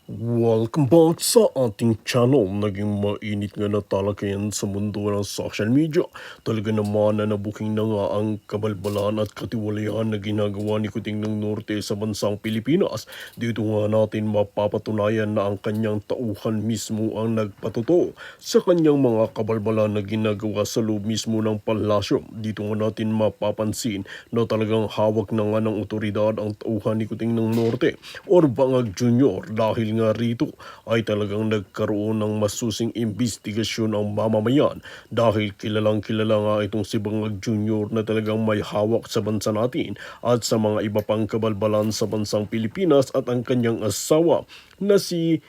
Welcome back sa ating channel. Naging mainit nga na talakayan sa mundo ng social media. Talaga naman na nabuking na nga ang kabalbalan at katiwalian na ginagawa ni Kuting ng Norte sa bansang Pilipinas. Dito nga natin mapapatunayan na ang kanyang tauhan mismo ang nagpatuto sa kanyang mga kabalbalan na ginagawa sa loob mismo ng palasyo. Dito nga natin mapapansin na talagang hawak na nga ng otoridad ang tauhan ni Kuting ng Norte or Bangag Junior dahil nga rito ay talagang nagkaroon ng masusing imbestigasyon ang mamamayan dahil kilalang kilala nga itong si Bangag Junior na talagang may hawak sa bansa natin at sa mga iba pang kabalbalan sa bansang Pilipinas at ang kanyang asawa na si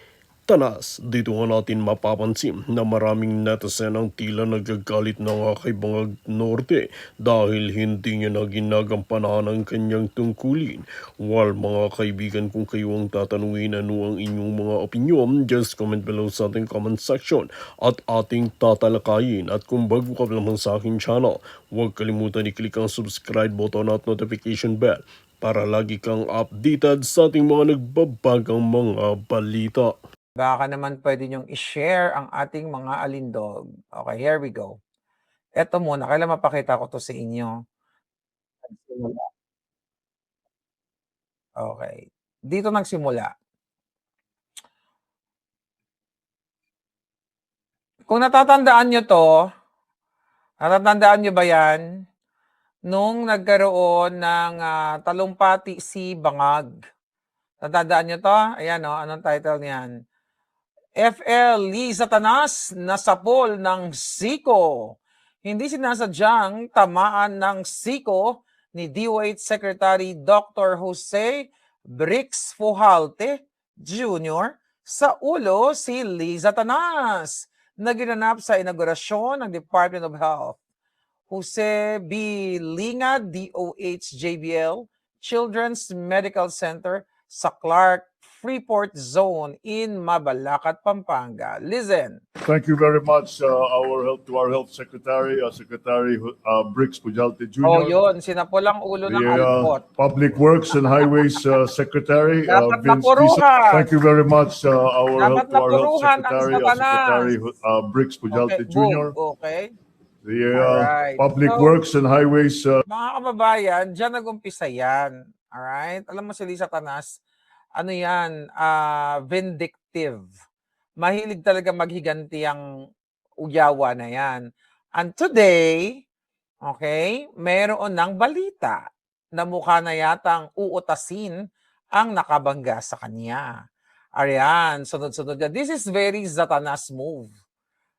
Tanas. Dito nga natin mapapansin na maraming netizen ang tila nagagalit na nga kay Bangag Norte dahil hindi niya na ginagampanan ang kanyang tungkulin. While mga kaibigan, kung kayo ang tatanungin ano ang inyong mga opinion, just comment below sa ating comment section at ating tatalakayin. At kung bago ka lamang sa aking channel, huwag kalimutan i-click ang subscribe button at notification bell para lagi kang updated sa ating mga nagbabagang mga balita. Baka naman pwede niyong i-share ang ating mga alindog. Okay, here we go. Eto muna, kailan mapakita ko to sa inyo? Nagsimula. Okay. Dito nagsimula. Kung natatandaan niyo to, natatandaan niyo ba yan? Nung nagkaroon ng talumpati si Bangag. Natatandaan niyo to? Ayan o, anong title niyan? FL Lee Satanas nasapol ng siko. Hindi sinasadyang tamaan ng siko ni DOH Secretary Dr. Jose Brix Fujalte Jr. sa ulo si Lee Satanas na ginanap sa inaugurasyon ng Department of Health. Jose B. Linga, DOH JBL Children's Medical Center sa Clark Freeport Zone in Mabalacat, Pampanga. Listen. Thank you very much, our health secretary, Secretary Brix Pujalte Jr. Oh, yun. Sinapol ang ulo ng alpot. Public Works and Highways Secretary Dapat Vince napuruhan. Dizon. Thank you very much, Dapat our health napuruhan ang secretary, Satanas. Secretary Brix Pujalte Okay, Jr. okay. The Public Works and Highways. Mga kababayan, dyan nag-umpisa yan. Alright? Alam mo si Lee Satanas, ano yan, vindictive. Mahilig talaga maghiganti ang uyawa na yan. And today, okay, mayroon ng balita na mukha na yatang uutasin ang nakabangga sa kanya. Ayan, sunod-sunod yan. This is very Satanas move.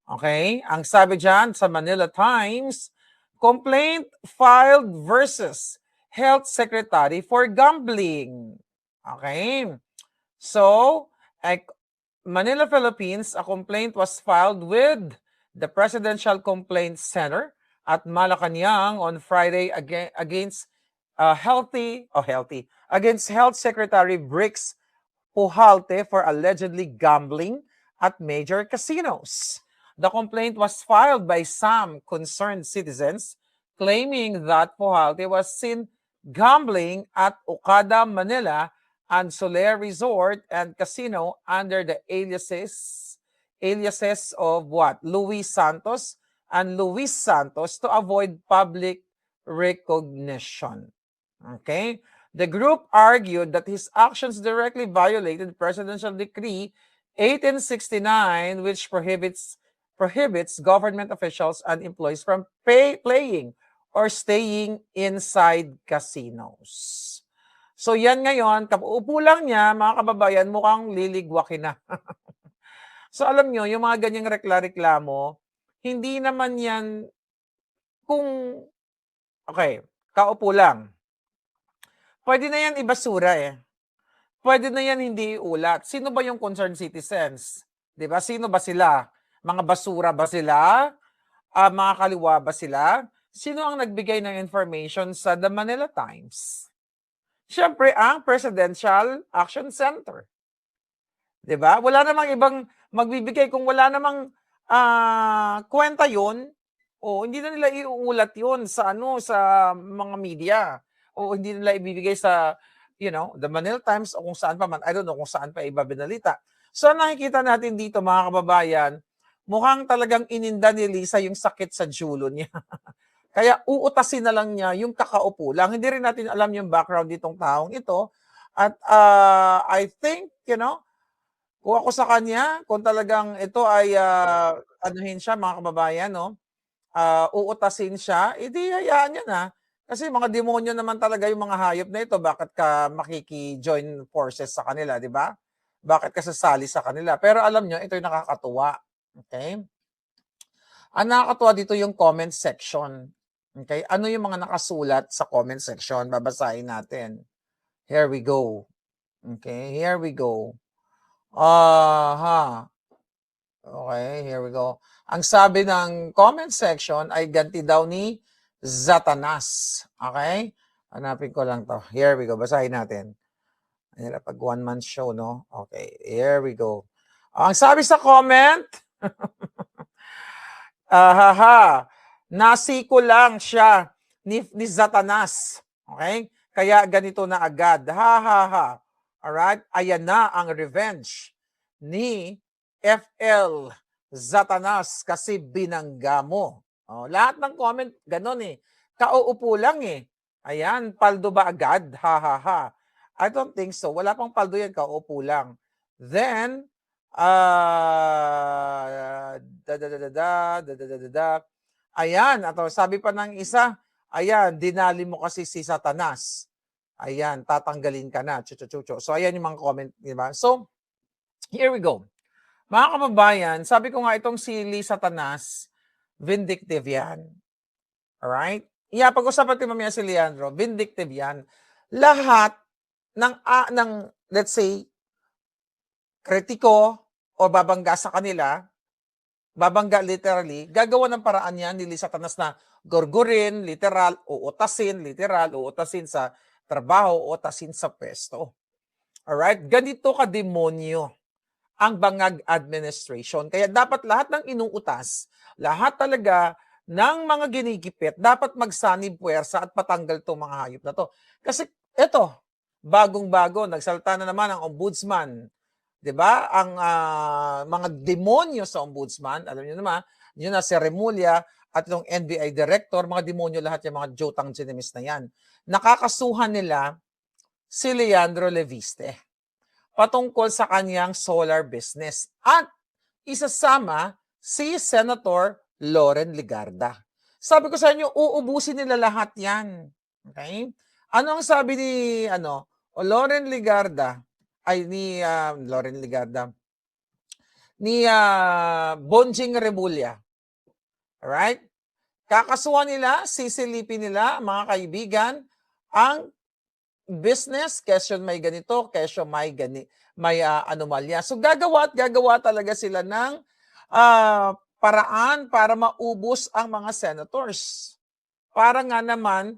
Okay? Ang sabi dyan sa Manila Times, complaint filed versus Health Secretary for gambling. Okay? So, Manila, Philippines, a complaint was filed with the Presidential Complaint Center at Malacanang on Friday against Health Secretary Brix Pujalte for allegedly gambling at major casinos. The complaint was filed by some concerned citizens claiming that Pujalte was seen gambling at Okada, Manila and Soler Resort and Casino under the aliases of what? Luis Santos and Luis Santos to avoid public recognition. Okay? The group argued that his actions directly violated Presidential Decree 1869, which prohibits government officials and employees from playing or staying inside casinos. So yan ngayon, upo lang niya, mga kababayan, mukhang liligwakin na. So alam nyo, yung mga ganyang reklamo, hindi naman yan kung, okay, kaupo lang. Pwede na yan ibasura eh. Pwede na yan hindi iulat. Sino ba yung concerned citizens? Diba? Sino ba sila? Mga basura ba sila? Mga kaliwa ba sila? Sino ang nagbigay ng information sa The Manila Times? Siyempre, ang Presidential Action Center. Diba? Wala namang ibang magbibigay. Kung wala namang kwenta yun, hindi na nila iuulat yun sa, sa mga media. O hindi nila ibibigay sa the Manila Times o kung saan pa man, I don't know kung saan pa iba binalita. So nakikita natin dito mga kababayan, mukhang talagang ininda ni Lisa yung sakit sa julo niya. Kaya uutasin na lang niya yung kakaupo lang. Hindi rin natin alam yung background nitong taong ito. At I think, kung ako sa kanya, kung talagang ito ay anuhin siya mga kababayan, no? Uutasin siya, edi hayaan niya na. Kasi mga demonyo naman talaga yung mga hayop na ito. Bakit ka makiki-join forces sa kanila, di ba? Bakit ka sasali sa kanila? Pero alam nyo, ito yung nakakatuwa. Okay? Ang nakakatuwa dito yung comment section. Okay? Ano yung mga nakasulat sa comment section? Babasahin natin. Here we go. Okay, here we go. Okay, here we go. Ang sabi ng comment section ay ganti daw ni Satanas. Okay? Hanapin ko lang to. Here we go. Basahin natin. Pag one-man show, no? Okay, here we go. Ang sabi sa comment, nasiko lang siya ni Satanas. Okay? Kaya ganito na agad. Alright? Ayan na ang revenge ni FL Satanas kasi binangga mo. Lahat ng comment, ganun eh. Kauupo lang eh. Ayan, paldo ba agad? I don't think so. Wala pang paldo yan, kauupo lang. Then, ayan, sabi pa ng isa, ayan, dinali mo kasi si Satanas. Ayan, tatanggalin ka na. So, ayan yung mga comment, di ba? So, here we go. Mga kababayan, sabi ko nga itong si Lee Satanas, vindictive yan. Alright? Pag-usapan natin mamaya si Leandro, vindictive yan. Lahat ng let's say, kritiko o babangga sa kanila, babangga literally, gagawa ng paraan yan ni Lee Satanas na gorgurin, literal, uutasin sa trabaho, uutasin sa pwesto. Alright? Ganito ka-demonyo ang bangag administration. Kaya dapat lahat ng inuutas, lahat talaga ng mga ginigipit, dapat magsanib puwersa at patanggal itong mga hayop na to. Kasi eto, bagong-bago, nagsalta na naman ang ombudsman. 'Di ba? Ang mga demonyo sa ombudsman, alam niyo naman, yun na si Remulla at yung NBI director, mga demonyo lahat yung mga jotang genimis na yan. Nakakasuhan nila si Leandro Leviste patungkol sa kanyang solar business at isasama si Senator Loren Legarda. Sabi ko sa inyo, uubusin nila lahat yan. Okay? Ano ang sabi ni Loren Legarda? Ni Bonjing Remulla. Alright? Kakasuhan nila, sisilipin nila, mga kaibigan, ang business, kesyo may ganito, kesyo may anomalya. So gagawa talaga sila ng paraan para maubos ang mga senators. Para nga naman,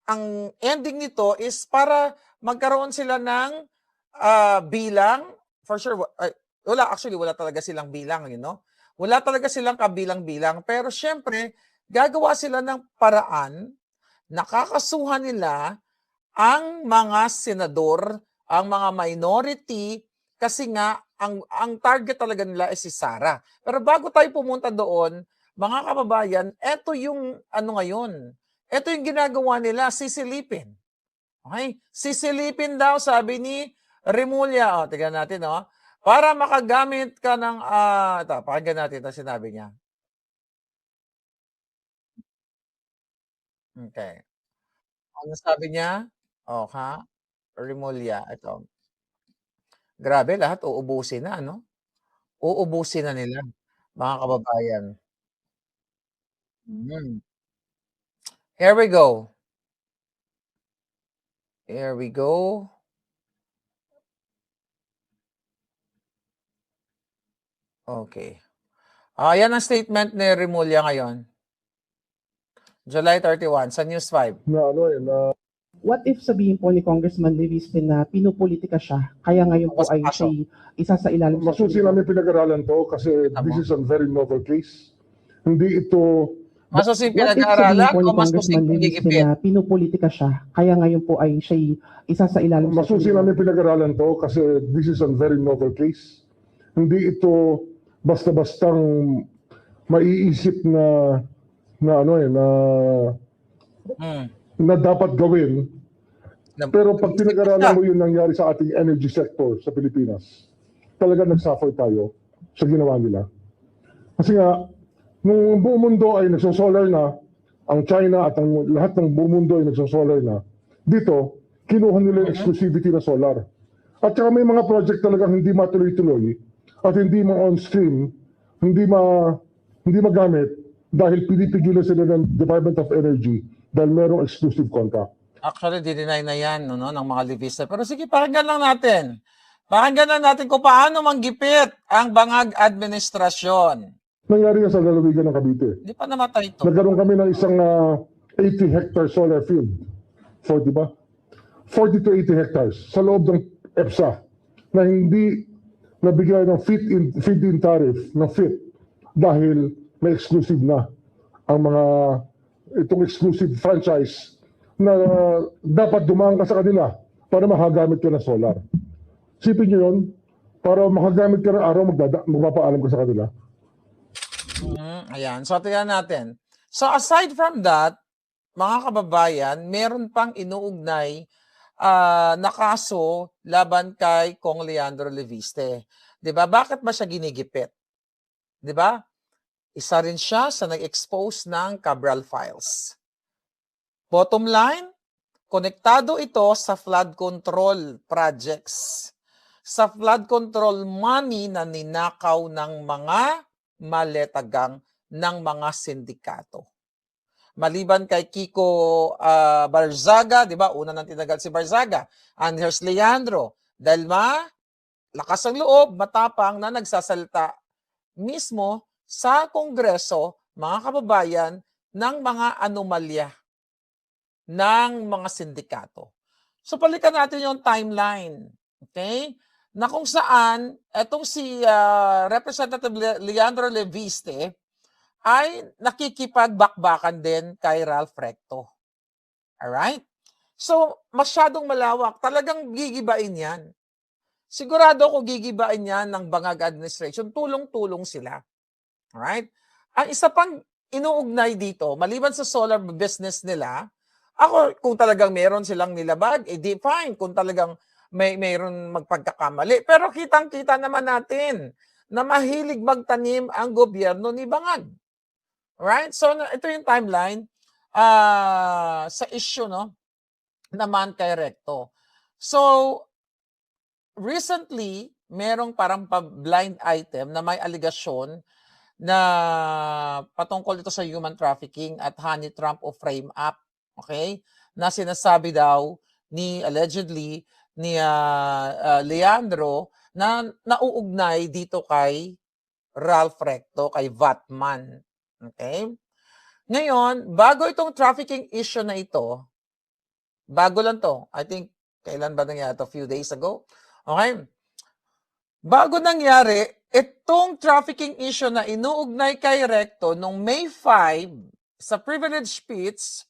ang ending nito is para magkaroon sila ng bilang, for sure, wala talaga silang bilang, Wala talaga silang kabilang-bilang. Pero syempre, gagawa sila ng paraan, nakakasuhan nila ang mga senador, ang mga minority, kasi nga, ang target talaga nila is si Sara. Pero bago tayo pumunta doon, mga kababayan, eto yung ngayon. Eto yung ginagawa nila, sisilipin. Okay? Sisilipin daw, sabi ni Remulla. Tignan natin, para makagamit ka ng, pakinggan natin ito sinabi niya. Okay. Ano sabi niya? Remulla, ito. Grabe, lahat uubusin na, Uubusin na nila, mga kababayan. Here we go. Here we go. Okay. Yan ang statement ni Remulla ngayon. July 31 sa News 5. What if sabihin po ni Congressman Leviste na pinupolitika siya, kaya ngayon po ay siya isa sa ilalim sa Masusi namin pinag-aralan to kasi Tama. this is a very novel case. Hindi ito Mas using What if sabihin pinag-aaralan po o ni mas using Congressman Levis pinigipit? na pinupolitika siya, kaya ngayon po ay siya'y isa sa ilalim sa Masusi namin pinag-aralan to kasi this is a very novel case. Hindi ito basta-bastang maiisip na Hmm. na dapat gawin. Pero pag pinag-aralan mo yung nangyari sa ating energy sector sa Pilipinas, talaga nag-suffer tayo sa ginawa nila. Kasi nga, nung buong mundo ay nagsosolar na, ang China at ang lahat ng buong mundo ay nagsosolar na, dito, kinuha nila yung exclusivity na solar. At saka may mga project talagang hindi matuloy-tuloy at hindi ma-on-stream, hindi magamit dahil pinipigilan sila ng Department of Energy dahil merong exclusive contract. Actually, di-deny na yan no, ng mga Levista. Pero sige, pakinggan lang natin. Pakinggan lang natin kung paano manggipit ang Bangag administrasyon. Nangyari yan sa lalawigan ng Cavite. Hindi pa namatay ito. Nagkaroon kami ng isang 80-hectare solar field. 40 ba? 40 to 80 hectares sa loob ng EPSA na hindi nabigyan ng feed-in tariff ng FIT dahil may exclusive na ang itong exclusive franchise na dapat dumaan ka sa kanila para makagamit ka ng solar. Sipin nyo yun, para makagamit ka ng araw, magpapaalam ka sa kanila. Ayan. So, tingnan natin. So, aside from that, mga kababayan, meron pang inuugnay na kaso laban kay Kong Leandro Leviste. 'Di ba? Bakit ba siya ginigipit? 'Di ba? Isa rin siya sa nag-expose ng Cabral Files. Bottom line, konektado ito sa flood control projects. Sa flood control money na ninakaw ng mga maletagang ng mga sindikato. Maliban kay Kiko Barzaga, di ba? Una nang tinagal si Barzaga. And here's Leandro. Dahil lakas ang loob, matapang na nagsasalita mismo sa Kongreso, mga kababayan, ng mga anomalya ng mga sindikato. So, palikan natin yung timeline. Okay? Na kung saan, etong si Representative Leandro Leviste ay nakikipagbakbakan din kay Ralph Recto. Alright? So, masyadong malawak. Talagang gigibain yan. Sigurado ko gigibain yan ng Bangag administration. Tulong-tulong sila. Alright? Ang isa pang inuugnay dito, maliban sa solar business nila, ako, kung talagang meron silang nilabag, di fine. Kung talagang mayroon magpagkakamali. Pero kitang-kita naman natin na mahilig magtanim ang gobyerno ni Bangag. Right? So, ito yung timeline sa issue, no? Naman kay Recto. So, recently, merong parang blind item na may aligasyon na patungkol ito sa human trafficking at honey trap o frame up. Okay? Na sinasabi daw allegedly ni Leandro na nauugnay dito kay Ralph Recto, kay Vatman. Okay? Ngayon, bago itong trafficking issue na ito, bago lang to, I think, kailan ba nangyari ito? A few days ago. Okay? Bago nangyari, itong trafficking issue na inuugnay kay Recto noong May 5 sa privilege speech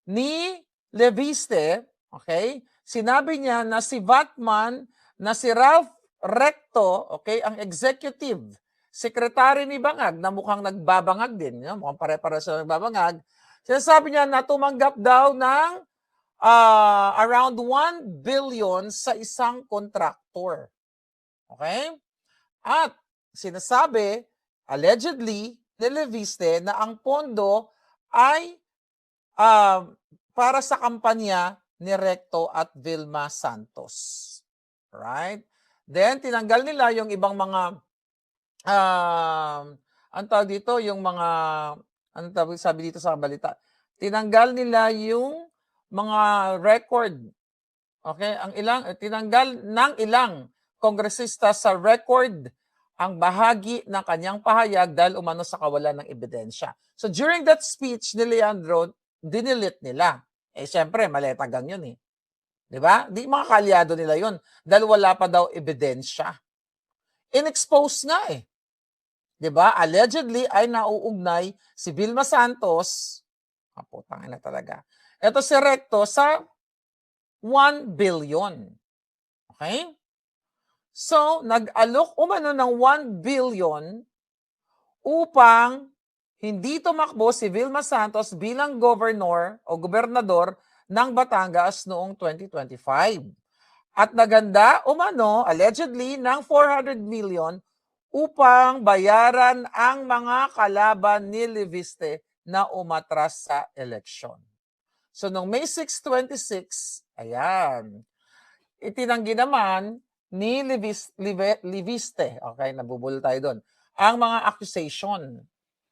ni Leviste, okay, sinabi niya na si Vatman, na si Ralph Recto, okay, ang executive secretary ni Bangag, na mukhang nagbabangag din, mukhang pare-pare siya nagbabangag, sinasabi niya na tumanggap daw ng around 1 billion sa isang contractor. Okay? At sinasabi, allegedly, ni Leviste na ang pondo ay para sa kampanya ni Recto at Vilma Santos. Right? Then, tinanggal nila yung ibang mga, ang tawag dito, yung mga, ano tawag sabi dito sa balita, tinanggal nila yung mga record. Okay? Tinanggal ng ilang kongresista sa record ang bahagi ng kanyang pahayag dahil umano sa kawalan ng ebidensya. So, during that speech ni Leandro, dinilit nila. Siyempre, maletagang yun eh. Di ba? Di mga kaalyado nila yun. Dahil wala pa daw ebidensya. In-expose nga eh. 'di ba? Allegedly ay nauugnay si Vilma Santos, putang ina talaga. Ito si Recto sa 1 billion. Okay? So, nag-alok umano ng 1 billion upang hindi tumakbo si Vilma Santos bilang governor o gobernador ng Batangas noong 2025. At naganda umano, allegedly, ng 400 million upang bayaran ang mga kalaban ni Leviste na umatras sa eleksyon. So, noong May 6, 26, ayan, itinanggi naman ni Leviste, okay, nabubulol tayo doon, ang mga accusation.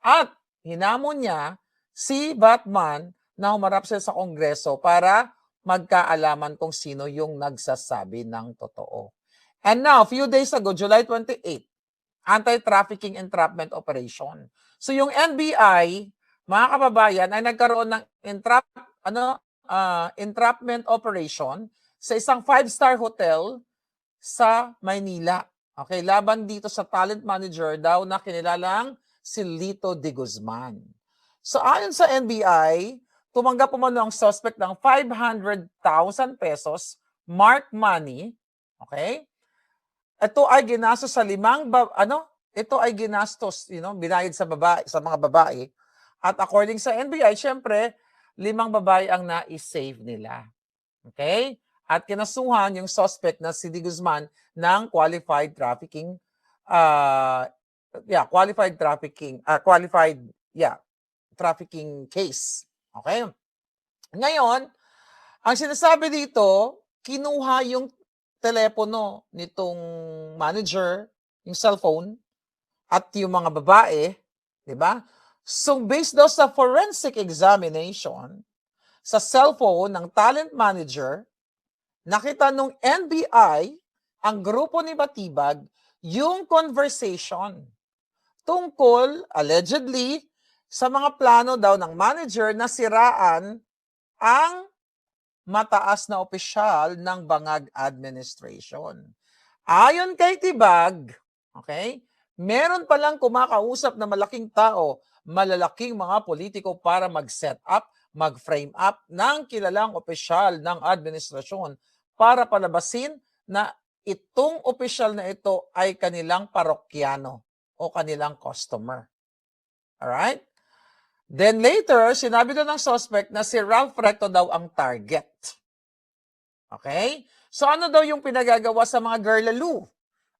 At hinamon niya si Batman na humarap siya sa Kongreso para magkaalaman kung sino yung nagsasabi ng totoo. And now, few days ago, July 28, Anti-Trafficking Entrapment Operation. So yung NBI, mga kababayan, ay nagkaroon ng entrapment operation sa isang 5-star hotel sa Maynila. Okay, laban dito sa talent manager daw na kinilalang si Lito de Guzman. So ayon sa NBI, tumanggap umano ang suspect ng 500,000 pesos marked money. Okay? Ito ay ginastos sa binayad sa babae, sa mga babae. At according sa NBI, syempre, 5 babae ang na-save nila. Okay? At kinasuhan yung suspect na si De Guzman ng qualified trafficking case. Okay? Ngayon, ang sinasabi dito, kinuha yung telepono nitong manager, yung cellphone, at yung mga babae, di ba? So, based daw sa forensic examination, sa cellphone ng talent manager, nakita nung NBI, ang grupo ni Batibag, yung conversation tungkol, allegedly, sa mga plano daw ng manager na siraan ang mataas na opisyal ng Bangag Administration. Ayon kay Tibag, okay, meron palang kumakausap na malaking tao, malalaking mga politiko para mag-set up, mag-frame up ng kilalang opisyal ng administrasyon para palabasin na itong opisyal na ito ay kanilang parokyano o kanilang customer. Alright? Then later, sinabi doon ng suspect na si Ralph Recto daw ang target. Okay? So ano daw yung pinagagawa sa mga girlaloo?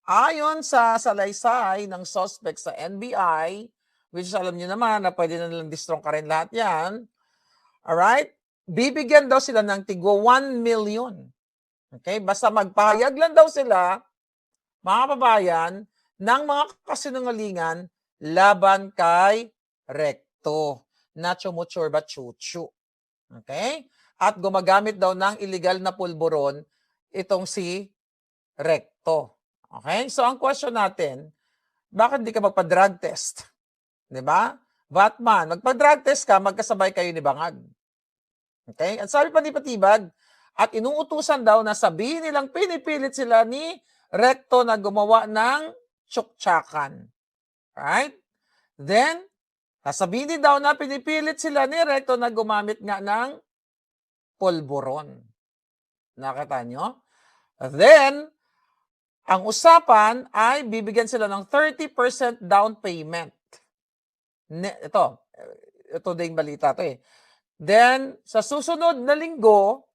Ayon sa salaysay ng suspect sa NBI, which alam niyo naman na pwede na nilang distrong ka rin lahat yan. Alright? Bibigyan daw sila ng tigwa 1 million. Okay? Basta magpahayag lang daw sila, mga kababayan, ng mga kasinungalingan laban kay Recto na chumuchurba chuchu. Okay? At gumagamit daw ng illegal na pulburon itong si Recto. Okay? So ang question natin, bakit di ka magpa-drug test? 'Di ba? Batman, magpa-drug test ka, magkasabay kayo ni Bangag. Okay? At sabi pa ni Patibag, at inuutusan daw na sabihin nilang pinipilit sila ni Recto na gumawa ng tsuktsakan. Right? Then, sasabihin din daw na pinipilit sila ni Recto na gumamit nga ng polboron. Nakita nyo? Then, ang usapan ay bibigyan sila ng 30% down payment. Ito din balita to eh. Then, sa susunod na linggo,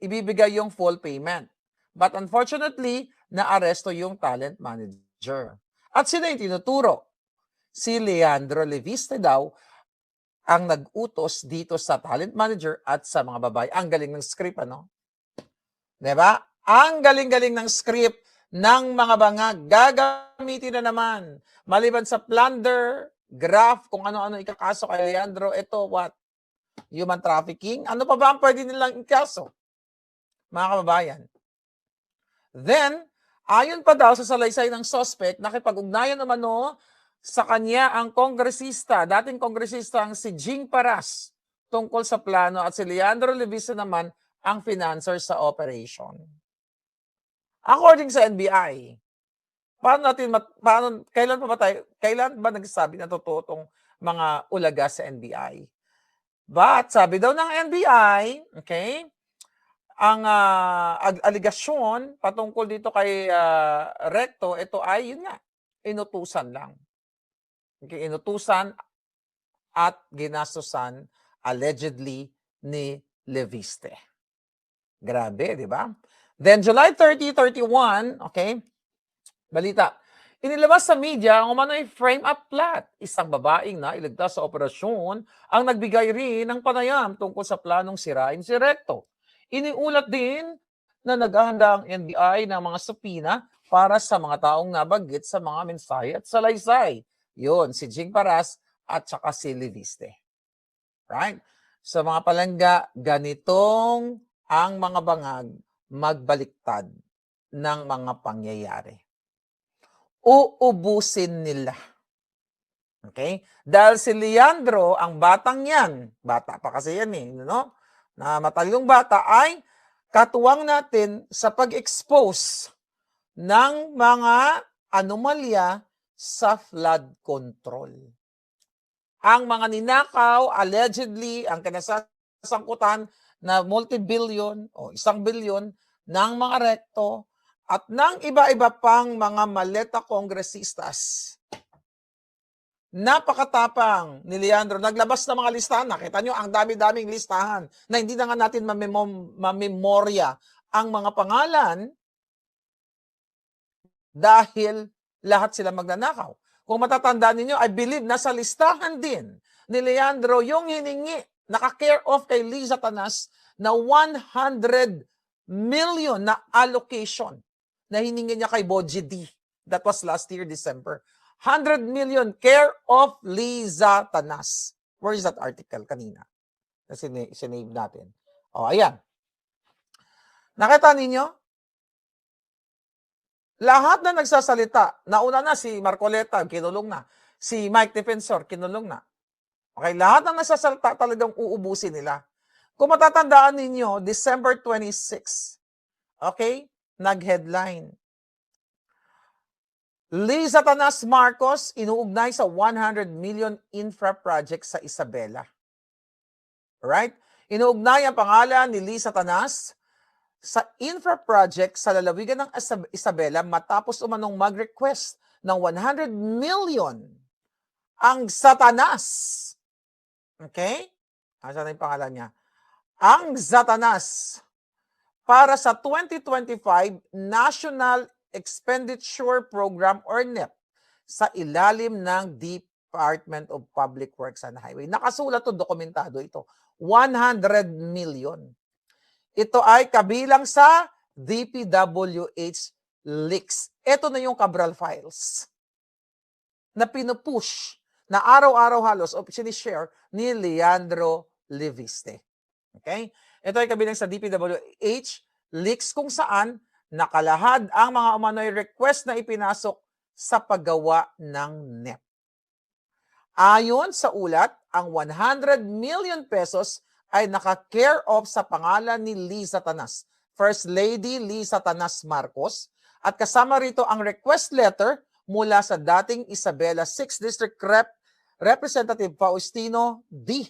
ibibigay yung full payment. But unfortunately, naaresto yung talent manager. At sino yung tinuturo? Si Leandro Leviste daw ang nag-utos dito sa talent manager at sa mga babae. Ang galing ng script, ano? Diba? Ang galing-galing ng script ng mga Bangag. Gagamitin na naman. Maliban sa plunder, graft, kung ano-ano ikakaso kay Leandro, ito what? Human trafficking? Ano pa ba ang pwede nilang ikaso? Mga kababayan. Then, ayon pa daw sa salaysay ng suspect, nakipag-ugnayan naman sa kanya ang kongresista, dating kongresista ang si Jing Paras tungkol sa plano at si Leandro Leviste naman ang financer sa operation. According sa NBI, kailan ba nagsabi na totoo tong mga ulaga sa NBI? But sabi daw ng NBI, okay, ang aligasyon patungkol dito kay Recto, ito ay yun nga, inutusan lang. Okay, inutusan at ginastusan allegedly ni Leviste. Grabe, di ba? Then July 30, 31, okay, balita. Inilabas sa media ang umano'y frame-up plot. Isang babaeng na iligtas sa operasyon ang nagbigay rin ng panayam tungkol sa planong sirain si Recto. Iniulat din na naghahanda ang NBI ng mga supina para sa mga taong nabanggit sa mga mensahe at salaysay. Yun, si Jing Paras at saka si Leviste. Right? Sa mga palangga, ganitong ang mga bangag magbaliktad ng mga pangyayari. Uubusin nila. Okay? Dahil si Leandro, ang batang yan, bata pa kasi yan no? Na matalinong bata, ay katuwang natin sa pag-expose ng mga anomalya sa flood control. Ang mga ninakaw, allegedly, ang kinasasangkutan na multi-billion o 1 billion ng mga Recto at ng iba-iba pang mga maleta kongresistas. Napakatapang ni Leandro. Naglabas ng mga listahan. Nakita nyo, ang dami-daming listahan na hindi na nga natin mamemorya ang mga pangalan dahil lahat sila magnanakaw. Kung matatandaan ninyo, I believe nasa listahan din ni Leandro yung hiningi, naka-care of kay Liza Tanas na 100 million na allocation na hiningi niya kay Boji D. That was last year, December. 100 million care of Liza Tanas. Where is that article kanina? Na sinave natin. O, ayan. Nakita ninyo? Lahat na nagsasalita, nauna na si Marcoleta, kinulong na. Si Mike Defensor, kinulong na. Okay, lahat na nagsasalita talagang uubusin nila. Kung matatandaan ninyo, December 26, okay, nag-headline. Liza Tanas Marcos inuugnay sa 100 million infra project sa Isabela. Right? Inuugnay ang pangalan ni Liza Tanas sa infra project sa lalawigan ng Isabela matapos umanong mag-request ng 100 million ang Satanas. Okay? Asan na yung pangalan niya? Ang Satanas para sa 2025 National Expenditure Program or NEP sa ilalim ng Department of Public Works and Highway. Nakasulat to, dokumentado ito. 100 million. Ito ay kabilang sa DPWH leaks. Ito na yung Cabral files na pinupush na araw-araw halos o sinishare ni Leandro Leviste. Okay? Ito ay kabilang sa DPWH leaks kung saan nakalahad ang mga umano'y request na ipinasok sa paggawa ng NEP. Ayon sa ulat, ang 100 million pesos ay naka-care of sa pangalan ni Liza Tanas, First Lady Liza Tanas Marcos, at kasama rito ang request letter mula sa dating Isabela 6th District Representative Faustino D.